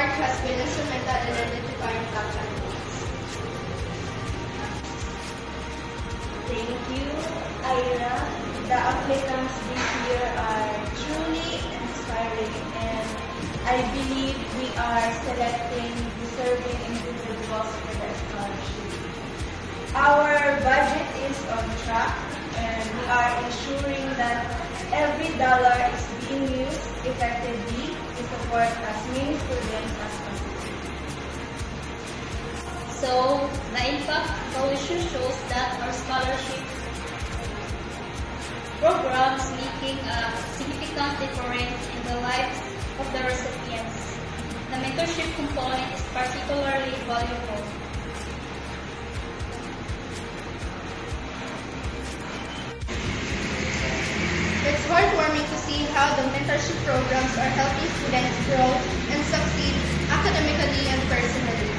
work has been instrumental in identifying top candidates. Thank you, Ira. The applicants this year are truly inspiring, and I believe we are selecting deserving individuals for the scholarship. Our budget is on track, and we are ensuring that every dollar is being used effectively to support as many students as possible. So, the Impact Coalition shows that our scholarship programs making a significant difference in the lives of the recipients. The mentorship component is particularly valuable. It's heartwarming to see how the mentorship programs are helping students grow and succeed academically and personally.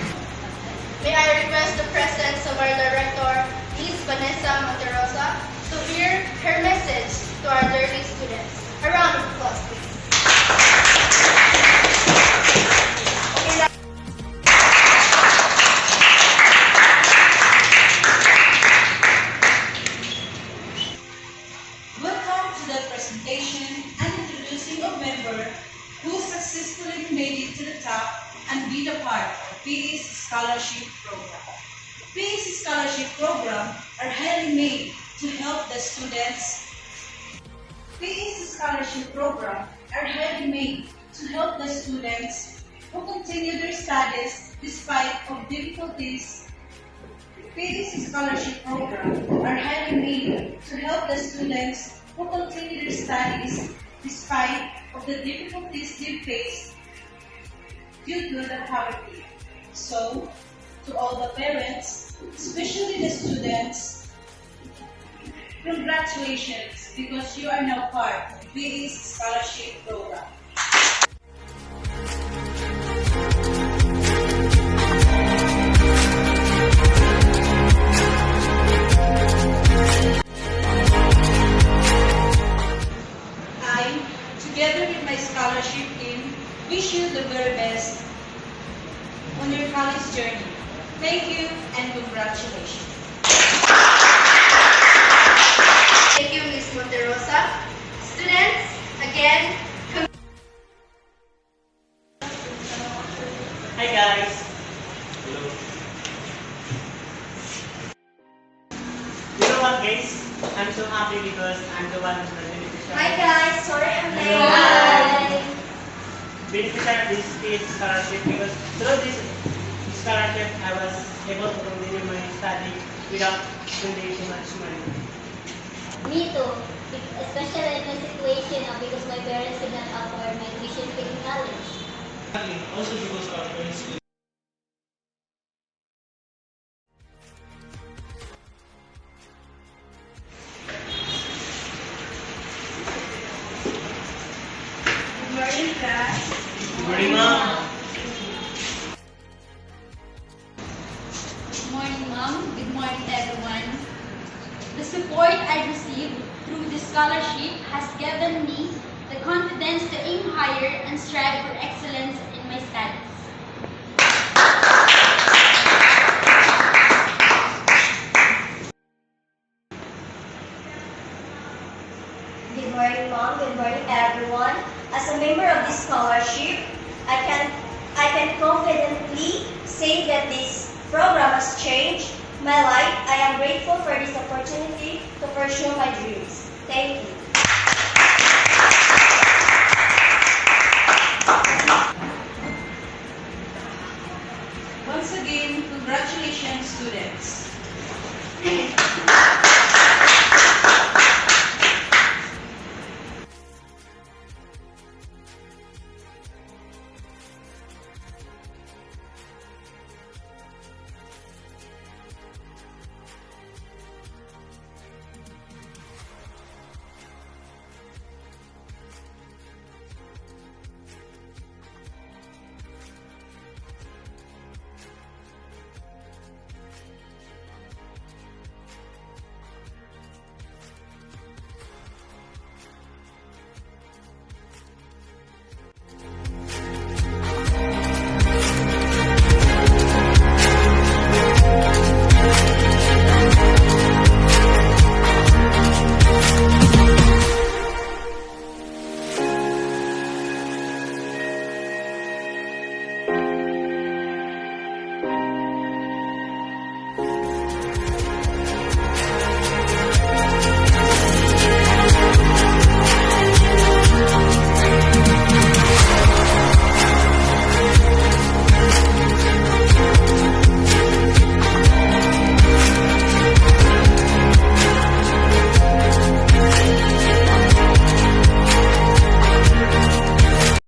May I request the presence of our director, Ms. Vanessa Monterosa, to hear her message to our learning students. A round of applause, please. Welcome to the presentation and introducing a member who successfully made it to the top and be the part of PE's scholarship program. PE's scholarship program are highly made to help the students. PE's scholarship program are highly made to help the students who continue their studies despite of difficulties. PE's scholarship program are highly made to help the students who continue their studies despite of the difficulties they face due to the poverty. So, to all the parents, especially the students, congratulations because you are now part of PE's scholarship program. I, together with my scholarship team, wish you the very best on your college journey. Thank you and congratulations. Thank you, Ms. Monterosa. Students, again, Hi guys! Hello. You know what guys? I'm so happy because I'm the one who's the beneficiary. Hi guys, sorry I'm late. Hi. Beneficiary of this PE's scholarship because through this scholarship I was able to continue my study without spending too much money. Me too, especially in my situation because my parents did not afford my tuition fee in college. Also because our parents Good morning, class. Good morning, ma'am. Good morning, Mom. Good morning, everyone. The support I received through this scholarship has given me the confidence to aim higher and strive for excellence in my studies. Good morning, Mom. Good morning, everyone. As a member of this scholarship, I can confidently say that this program has changed my life. I am grateful for this opportunity to pursue my dreams. Thank you.